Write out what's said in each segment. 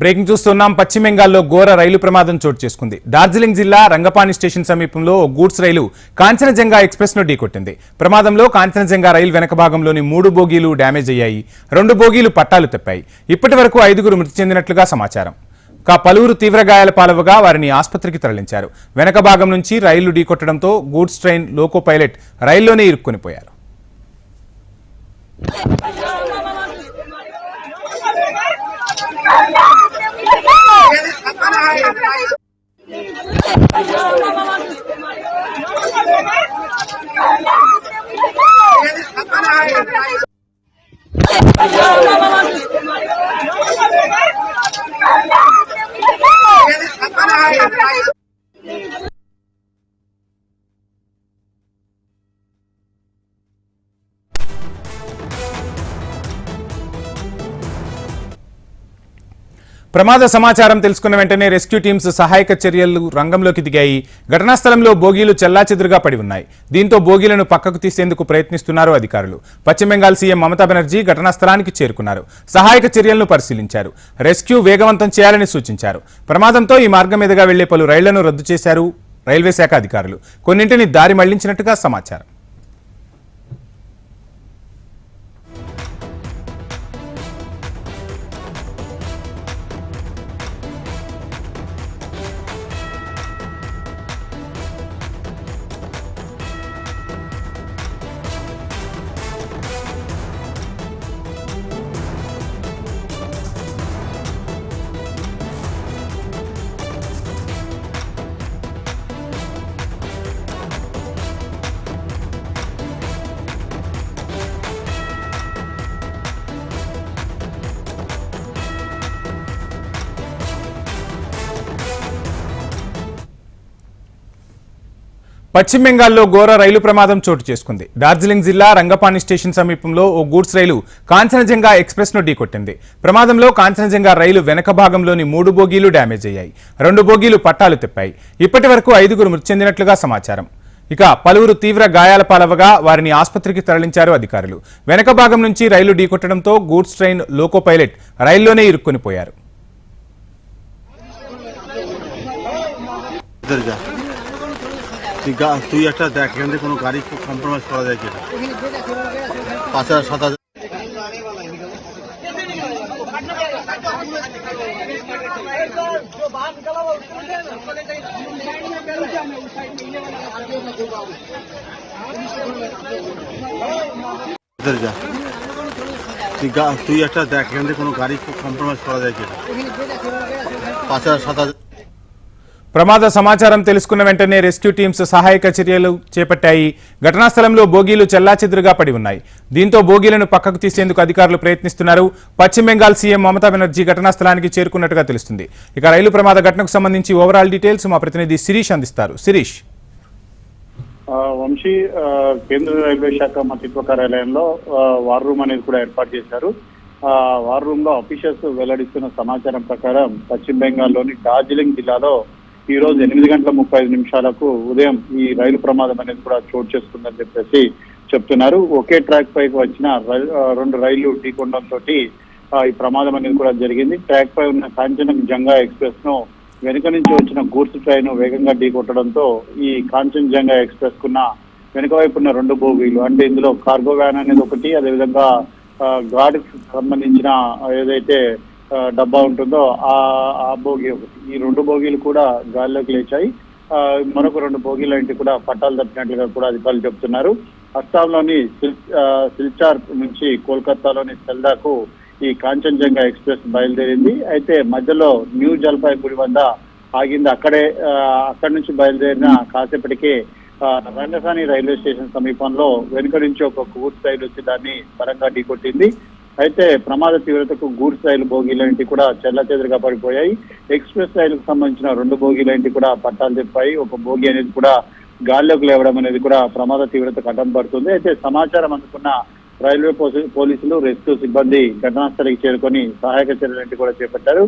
Breaking చూస్తున్నాం. పశ్చిమ బెంగాల్లో ఘోర రైలు ప్రమాదం చోటు చేసుకుంది. డార్జిలింగ్ జిల్లా రంగపాని స్టేషన్ సమీపంలో ఓ గూడ్స్ రైలు కాంచనజంగా ఎక్స్ప్రెస్ ను ఢీకొట్టింది. ప్రమాదంలో కాంచనజంగా రైలు వెనక భాగంలోని 3 బోగీలు డ్యామేజ్ అయ్యాయి. 2 బోగీలు పట్టాలు తప్పాయి. ఇప్పటి వరకు 5గురు మృతి చెందినట్లుగా సమాచారం. పలువురు తీవ్ర గాయాల పాలవగా వారిని ఆసుపత్రికి తరలించారు. వెనక భాగం నుంచి రైలు ఢీకొట్టడంతో గూడ్స్ ట్రైన్ లోకో పైలట్ రైల్లోనే ఇరుక్కునిపోయారు. ప్రమాద సమాచారం తెలుసుకున్న వెంటనే రెస్క్యూ టీమ్స్ సహాయక చర్యలు రంగంలోకి దిగాయి. ఘటనా స్థలంలో బోగీలు చెల్లాచెదురుగా పడి ఉన్నాయి. దీంతో బోగీలను పక్కకు తీసేందుకు ప్రయత్నిస్తున్నారు అధికారులు. పశ్చిమ బెంగాల్ సీఎం మమతా బెనర్జీ ఘటనా స్థలానికి చేరుకున్నారు. సహాయక చర్యలను పరిశీలించారు. రెస్క్యూ వేగవంతం చేయాలని సూచించారు. ప్రమాదంతో ఈ మార్గం మీదుగా వెళ్లే పలు రైళ్లను రద్దు చేశారు రైల్వే శాఖ అధికారులు. కొన్నింటిని దారి మళ్లించినట్టుగా సమాచారం. పశ్చిమ బెంగాల్లో ఘోర రైలు ప్రమాదం చోటు చేసుకుంది. డార్జిలింగ్ జిల్లా రంగపాని స్టేషన్ సమీపంలో ఓ గూడ్స్ రైలు కాంచనజంగా ఎక్స్ప్రెస్ ను ఢీకొట్టింది. ప్రమాదంలో కాంచనజంగా రైలు వెనక భాగంలోని 3 బోగీలు డ్యామేజ్ అయ్యాయి. 2 బోగీలు పట్టాలు తప్పాయి. ఇప్పటి వరకు 5గురు మృతి చెందినట్లుగా సమాచారం. పలువురు తీవ్ర గాయాల పాలవగా వారిని ఆసుపత్రికి తరలించారు అధికారులు. వెనక భాగం నుంచి రైలు ఢీకొట్టడంతో గూడ్స్ ట్రైన్ లోకో పైలట్ రైల్లోనే ఇరుక్కునిపోయారు. তুই একটা দেখ এখান থেকে কোনো গাড়ি কম্প্রোমাইজ করা যায় কিনা 5,000-7,000 তুই একটা দেখ এখান থেকে কোনো গাড়ি কম্প্রোমাইজ করা যায় কিনা 5,000-7,000 ప్రమాద సమాచారం తెలుసుకున్న వెంటనే రెస్క్యూ టీమ్స్ సహాయక చర్యలు చేపట్టాయి. ఘటనా స్థలంలో బోగీలు చెల్లాచెదురుగా పడి ఉన్నాయి. దీంతో బోగీలను పక్కకు తీసేందుకు అధికారులు ప్రయత్నిస్తున్నారు. పశ్చిమ బెంగాల్ సీఎం మమతా బెనర్జీ ఘటనా స్థలానికి చేరుకున్నట్టుగా తెలుస్తుంది. రైలు ప్రమాద ఘటనకు సంబంధించి ఓవరాల్ డీటెయిల్స్ మా ప్రతినిధి శిరీష్ అందిస్తారు. శిరీష్. వంశీ, కేంద్ర రైల్వే శాఖ మంత్రిత్వ కార్యాలయంలో వార్ రూమ్ అనేది కూడా ఏర్పాటు చేశారు. వార్ రూమ్ లో అఫీషియల్స్ వెల్లడిస్తున్న సమాచారం ప్రకారం పశ్చిమ బెంగాల్లోని డార్జిలింగ్ జిల్లాలో ఈ రోజు 8:35 ఉదయం ఈ రైలు ప్రమాదం అనేది కూడా చోటు చేసుకుందని చెప్పేసి చెప్తున్నారు. ఒకే ట్రాక్ పైకి వచ్చిన 2 రైళ్లు ఢీకొనడంతో ఈ ప్రమాదం అనేది కూడా జరిగింది. ట్రాక్ పై ఉన్న కాంచనజంగా ఎక్స్ప్రెస్ ను వెనుక నుంచి వచ్చిన గూడ్స్ ట్రైన్ వేగంగా ఢీకొట్టడంతో ఈ కాంచనజంగా ఎక్స్ప్రెస్ కున్న వెనుక వైపు ఉన్న 2 బోగీలు, అంటే ఇందులో కార్గో వ్యాన్ అనేది ఒకటి, అదేవిధంగా గాడికి సంబంధించిన ఏదైతే డబ్బా ఉంటుందో ఆ బోగి ఒకటి, ఈ 2 బోగీలు కూడా గాల్లోకి లేచాయి. మరొక 2 బోగీలు కూడా పట్టాలు తప్పినట్లుగా కూడా అధికారులు చెప్తున్నారు. అస్సాంలోని సిల్చార్ నుంచి కోల్కతాలోని సెల్దాకు ఈ కాంచనజంగా ఎక్స్ప్రెస్ బయలుదేరింది. అయితే మధ్యలో న్యూ జల్పాయిగుడి వద్ద ఆగింది. అక్కడి నుంచి బయలుదేరిన కాసేపటికే రంగసాని రైల్వే స్టేషన్ సమీపంలో వెనుక నుంచి ఒక గూడ్స్ రైలు వచ్చి దాన్ని బలంగా ఢీకొట్టింది. అయితే ప్రమాద తీవ్రతకు గూడ్స్ రైలు బోగీలంటి కూడా చెల్లాచెదురుగా పడిపోయాయి. ఎక్స్ప్రెస్ రైలుకు సంబంధించిన 2 బోగీలంటి కూడా పట్టాలు తిప్పాయి. ఒక బోగి అనేది కూడా గాల్లోకి లేవడం అనేది కూడా ప్రమాద తీవ్రతకు అడ్డం పడుతుంది. అయితే సమాచారం అందుకున్న రైల్వే పోలీసులు, రెస్క్యూ సిబ్బంది ఘటనాస్థలికి చేరుకొని సహాయక చర్యలంటి కూడా చేపట్టారు.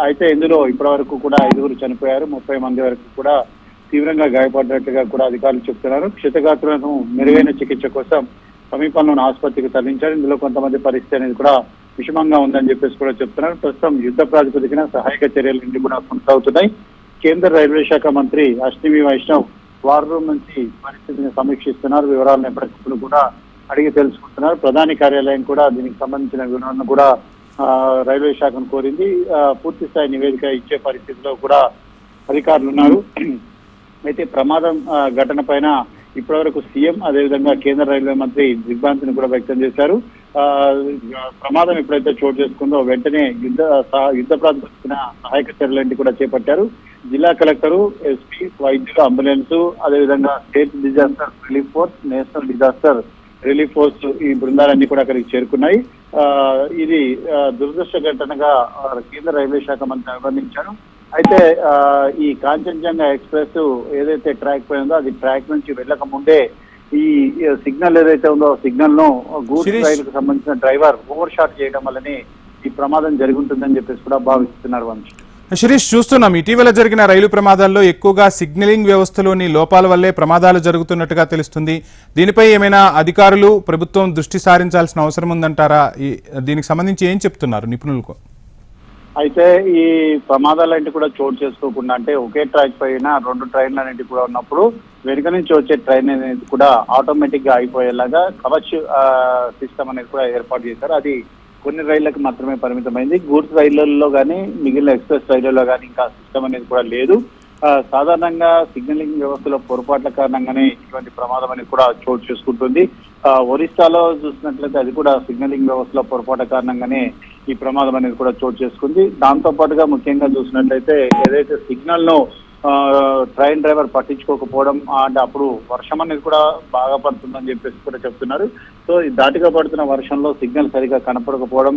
అయితే ఇందులో ఇప్పటి వరకు కూడా 5గురు చనిపోయారు. 30 మంది వరకు కూడా తీవ్రంగా గాయపడినట్టుగా కూడా అధికారులు చెప్తున్నారు. క్షతగాత్రులను మెరుగైన చికిత్స కోసం సమీపంలోని ఆసుపత్రికి తరలించారు. ఇందులో కొంతమంది పరిస్థితి అనేది కూడా విషమంగా ఉందని చెప్పేసి కూడా చెప్తున్నారు. ప్రస్తుతం యుద్ధ ప్రాతిపదికన సహాయక చర్యలన్నీ కూడా కొనసాగుతున్నాయి. కేంద్ర రైల్వే శాఖ మంత్రి అశ్విని వైష్ణవ్ వార్ రూమ్ నుంచి పరిస్థితిని సమీక్షిస్తున్నారు. వివరాలను ఎప్పటికప్పుడు కూడా అడిగి తెలుసుకుంటున్నారు. ప్రధాని కార్యాలయం కూడా దీనికి సంబంధించిన వివరాలను కూడా రైల్వే శాఖను కోరింది. పూర్తి స్థాయి నివేదిక ఇచ్చే పరిస్థితిలో కూడా అధికారులు ఉన్నారు. అయితే ప్రమాదం ఘటన పైన ఇప్పటివరకు సీఎం అదేవిధంగా కేంద్ర రైల్వే మంత్రి దిగ్భ్రాంతిని కూడా వ్యక్తం చేశారు. ప్రమాదం ఎప్పుడైతే చోటు చేసుకుందో వెంటనే యుద్ధ ప్రాతిపదికన సహాయక చర్యలన్నీ కూడా చేపట్టారు. జిల్లా కలెక్టరు, ఎస్పీ, వైద్యులు, అంబులెన్స్, అదేవిధంగా state disaster relief force, national disaster relief force ఈ బృందాలన్నీ కూడా అక్కడికి చేరుకున్నాయి. ఇది దురదృష్ట ఘటనగా కేంద్ర రైల్వే శాఖ మంత్రి అభివర్ణించారు. అయితే ఈ కాంచన్జంగా ఎక్స్ప్రెస్ ఏదైతే ట్రాక్ పై ఉందో అది ట్రాక్ నుంచి వెళ్ళక ముందే ఈ సిగ్నల్ ఏదైతే ఉందో సిగ్నల్ ను గూడ్స్ రైలుకు సంబంధించిన డ్రైవర్ ఓవర్ షాట్ చేయడం వల్లనే ఈ ప్రమాదం జరుగుతుందని చెప్పేసి కూడా భావిస్తున్నారు. వంశీ, శిరీష్, చూస్తున్నాం ఇటీవల జరిగిన రైలు ప్రమాదాల్లో ఎక్కువగా సిగ్నలింగ్ వ్యవస్థలోని లోపాల వల్లే ప్రమాదాలు జరుగుతున్నట్టుగా తెలుస్తుంది. దీనిపై ఏమైనా అధికారులు, ప్రభుత్వం దృష్టి సారించాల్సిన అవసరం ఉందంటారా? దీనికి సంబంధించి ఏం చెప్తున్నారు నిపుణులకు? అయితే ఈ ప్రమాదాలన్నింటి కూడా చోటు చేసుకోకుండా, అంటే ఒకే ట్రాక్ పైన రెండు ట్రైన్లు అనేవి కూడా ఉన్నప్పుడు వెనుక నుంచి వచ్చే ట్రైన్ అనేది కూడా ఆటోమేటిక్ గా అయిపోయేలాగా కవచ్ సిస్టమ్ అనేది కూడా ఏర్పాటు చేశారు. అది కొన్ని రైళ్లకు మాత్రమే పరిమితమైంది. గూడ్స్ రైళ్లలో కానీ మిగిలిన ఎక్స్ప్రెస్ రైళ్లలో కానీ ఇంకా సిస్టమ్ అనేది కూడా లేదు. సాధారణంగా సిగ్నలింగ్ వ్యవస్థలో పొరపాట్ల కారణంగానే ఇటువంటి ప్రమాదం అనేది కూడా చోటు చేసుకుంటుంది. ఒరిస్సాలో చూసినట్లయితే అది కూడా సిగ్నలింగ్ వ్యవస్థలో పొరపాటు కారణంగానే ఈ ప్రమాదం అనేది కూడా చోటు చేసుకుంది. దాంతో పాటుగా ముఖ్యంగా చూసినట్లయితే ఏదైతే సిగ్నల్ ను ట్రైన్ డ్రైవర్ పట్టించుకోకపోవడం, అంటే అప్పుడు వర్షం అనేది కూడా బాగా పడుతుందని చెప్పేసి కూడా చెప్తున్నారు. సో ఈ దాటిగా పడుతున్న వర్షంలో సిగ్నల్ సరిగా కనపడకపోవడం,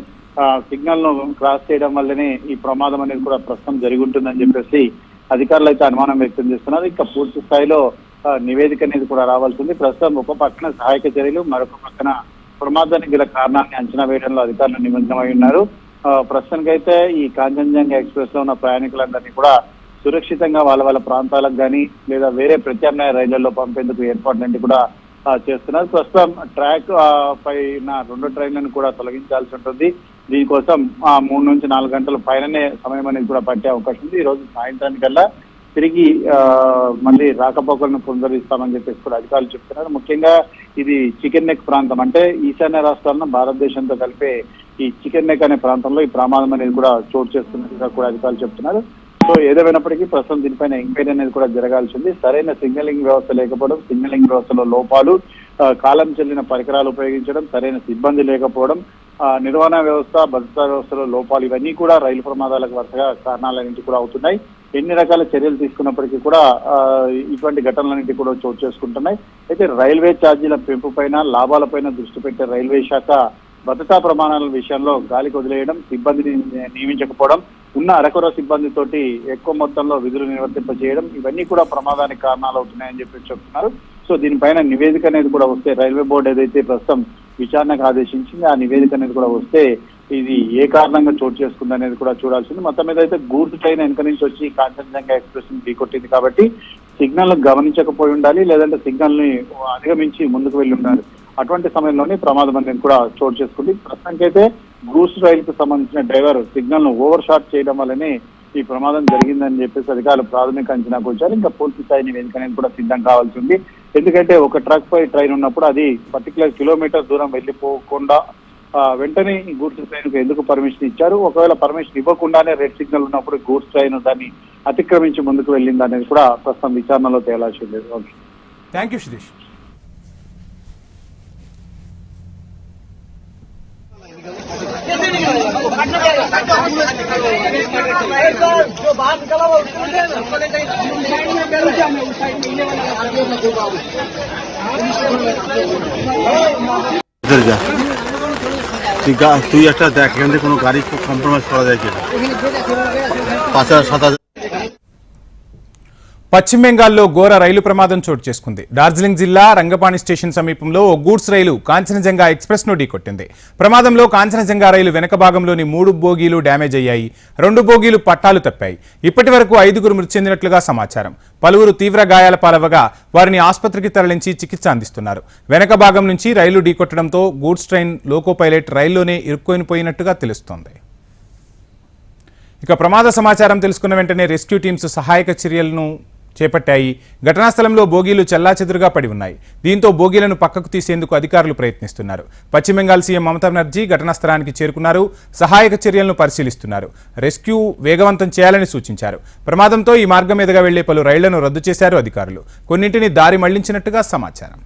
సిగ్నల్ ను క్రాస్ చేయడం వల్లనే ఈ ప్రమాదం అనేది కూడా ప్రస్తుతం జరిగి ఉంటుందని చెప్పేసి అధికారులు అయితే అనుమానం వ్యక్తం చేస్తున్నారు. ఇంకా పూర్తి స్థాయిలో నివేదిక అనేది కూడా రావాల్సింది. ప్రస్తుతం ఒక పక్కన సహాయక చర్యలు, మరొక పక్కన ప్రమాదానికి గల కారణాన్ని అంచనా వేయడంలో అధికారులు నిమగ్నమై ఉన్నారు. ప్రస్తుతానికైతే ఈ కాంచన్జంగా ఎక్స్ప్రెస్ లో ఉన్న ప్రయాణికులందరినీ కూడా సురక్షితంగా వాళ్ళ ప్రాంతాలకు కానీ లేదా వేరే ప్రత్యామ్నాయ రైళ్లలో పంపేందుకు ఏర్పాట్లన్నీ కూడా చేస్తున్నారు. ప్రస్తుతం ట్రాక్ పైన రెండు ట్రైన్లను కూడా తొలగించాల్సి ఉంటుంది. దీనికోసం 3 నుంచి 4 గంటల పైననే సమయం అనేది కూడా పట్టే అవకాశం ఉంది. ఈ రోజు సాయంత్రానికల్లా తిరిగి మళ్ళీ రాకపోకలను పునరుద్ధరిస్తామని చెప్పేసి కూడా అధికారులు చెప్తున్నారు. ముఖ్యంగా ఇది చికెన్ నెక్ ప్రాంతం, అంటే ఈశాన్య రాష్ట్రాలను భారతదేశంతో కలిపే ఈ చికెన్ నెక్ అనే ప్రాంతంలో ఈ ప్రమాదం అనేది కూడా చోటు చేస్తున్నట్టుగా కూడా అధికారులు చెప్తున్నారు. సో ఏదేమైనప్పటికీ ప్రస్తుతం దీనిపైన ఎంక్వైరీ అనేది కూడా జరగాల్సింది. సరైన సిగ్నలింగ్ వ్యవస్థ లేకపోవడం, సిగ్నలింగ్ వ్యవస్థలో లోపాలు, కాలం చెల్లిన పరికరాలు ఉపయోగించడం, సరైన సిబ్బంది లేకపోవడం, నిర్వహణ వ్యవస్థ, భద్రతా వ్యవస్థలో లోపాలు, ఇవన్నీ కూడా రైలు ప్రమాదాలకు వరుసగా కారణాలన్నింటి కూడా అవుతున్నాయి. ఎన్ని రకాల చర్యలు తీసుకున్నప్పటికీ కూడా ఇటువంటి ఘటనలన్నింటి కూడా చోటు చేసుకుంటున్నాయి. అయితే రైల్వే ఛార్జీల పెంపు పైన, లాభాలపైన దృష్టి పెట్టే రైల్వే శాఖ భద్రతా ప్రమాణాల విషయంలో గాలికి వదిలేయడం, సిబ్బందిని నియమించకపోవడం, ఉన్న అరకొర సిబ్బందితోటి ఎక్కువ మొత్తంలో విధులు నిర్వర్తింపజేయడం, ఇవన్నీ కూడా ప్రమాదానికి కారణాలు అవుతున్నాయని చెప్పి చెప్తున్నారు. సో దీనిపైన నివేదిక అనేది కూడా వస్తే, రైల్వే బోర్డు ఏదైతే ప్రస్తుతం విచారణకు ఆదేశించింది, ఆ నివేదిక అనేది కూడా వస్తే ఇది ఏ కారణంగా చోటు చేసుకుంది అనేది కూడా చూడాల్సింది. మొత్తం మీద అయితే గూడ్స్ ట్రైన్ వెనక నుంచి వచ్చి కాంచన్జంగా ఎక్స్ప్రెస్ ని ఢీకొట్టింది కాబట్టి సిగ్నల్ గమనించకపోయి ఉండాలి, లేదంటే సిగ్నల్ ని అధిగమించి ముందుకు వెళ్ళి ఉండాలి. అటువంటి సమయంలోనే ప్రమాదం అనేది కూడా చోటు చేసుకుంది. ప్రస్తుతానికైతే గూడ్స్ రైలుకు సంబంధించిన డ్రైవర్ సిగ్నల్ ను ఓవర్ షాట్ చేయడం వల్లనే ఈ ప్రమాదం జరిగిందని చెప్పేసి అధికారులు ప్రాథమిక అంచనాకు వచ్చారు. ఇంకా పూర్తి స్థాయి నివేదిక అనేది కూడా సిద్ధం కావాల్సి ఉంది. ఎందుకంటే ఒక ట్రక్ పై ట్రైన్ ఉన్నప్పుడు అది పర్టికులర్ కిలోమీటర్ దూరం వెళ్ళిపోకుండా వెంటనే ఈ గూడ్స్ ట్రైన్ కు ఎందుకు పర్మిషన్ ఇచ్చారు, ఒకవేళ పర్మిషన్ ఇవ్వకుండానే రెడ్ సిగ్నల్ ఉన్నప్పుడు గూడ్స్ ట్రైన్ దాన్ని అతిక్రమించి ముందుకు వెళ్ళింది అనేది కూడా ప్రస్తుతం విచారణలో తేలాల్సి ఉంది. Thank you Shirish. जो बाहर निकला हुआ उसको इधर जा তুই একটা দেখ এখান থেকে কোনো গাড়ি কম্প্রোমাইজ করা যায় কিনা 5,000-7,000 పశ్చిమ బెంగాల్లో ఘోర రైలు ప్రమాదం చోటు చేసుకుంది. డార్జిలింగ్ జిల్లా రంగపాణి స్టేషన్ సమీపంలో ఓ గూడ్స్ రైలు కాంచనజంగా ఎక్స్ప్రెస్ ను ఢీకొట్టింది. ప్రమాదంలో కాంచనజంగా రైలు వెనక భాగంలోని 3 బోగీలు డ్యామేజ్ అయ్యాయి. 2 బోగీలు పట్టాలు తప్పాయి. ఇప్పటి వరకు 5గురు మృతి చెందినట్లుగా సమాచారం. పలువురు తీవ్ర గాయాల పాలవగా వారిని ఆసుపత్రికి తరలించి చికిత్స అందిస్తున్నారు. వెనక భాగం నుంచి రైలు ఢీకొట్టడంతో గూడ్స్ ట్రైన్ లోకో పైలట్ రైల్లోనే ఇరుక్కొనిపోయినట్టుగా తెలుస్తోంది. ఇక ప్రమాద సమాచారం తెలుసుకున్న వెంటనే రెస్క్యూ టీమ్స్ సహాయక చర్యలను చేపట్టాయి. ఘటనా స్థలంలో బోగీలు చెల్లాచెదురుగా పడి ఉన్నాయి. దీంతో బోగీలను పక్కకు తీసేందుకు అధికారులు ప్రయత్నిస్తున్నారు. పశ్చిమ బెంగాల్ సీఎం మమతా బెనర్జీ ఘటనా స్థలానికి చేరుకున్నారు. సహాయక చర్యలను పరిశీలిస్తున్నారు. రెస్క్యూ వేగవంతం చేయాలని సూచించారు. ప్రమాదంతో ఈ మార్గం మీదుగా వెళ్లే పలు రైళ్లను రద్దు చేశారు అధికారులు. కొన్నింటిని దారి మళ్లించినట్టుగా సమాచారం.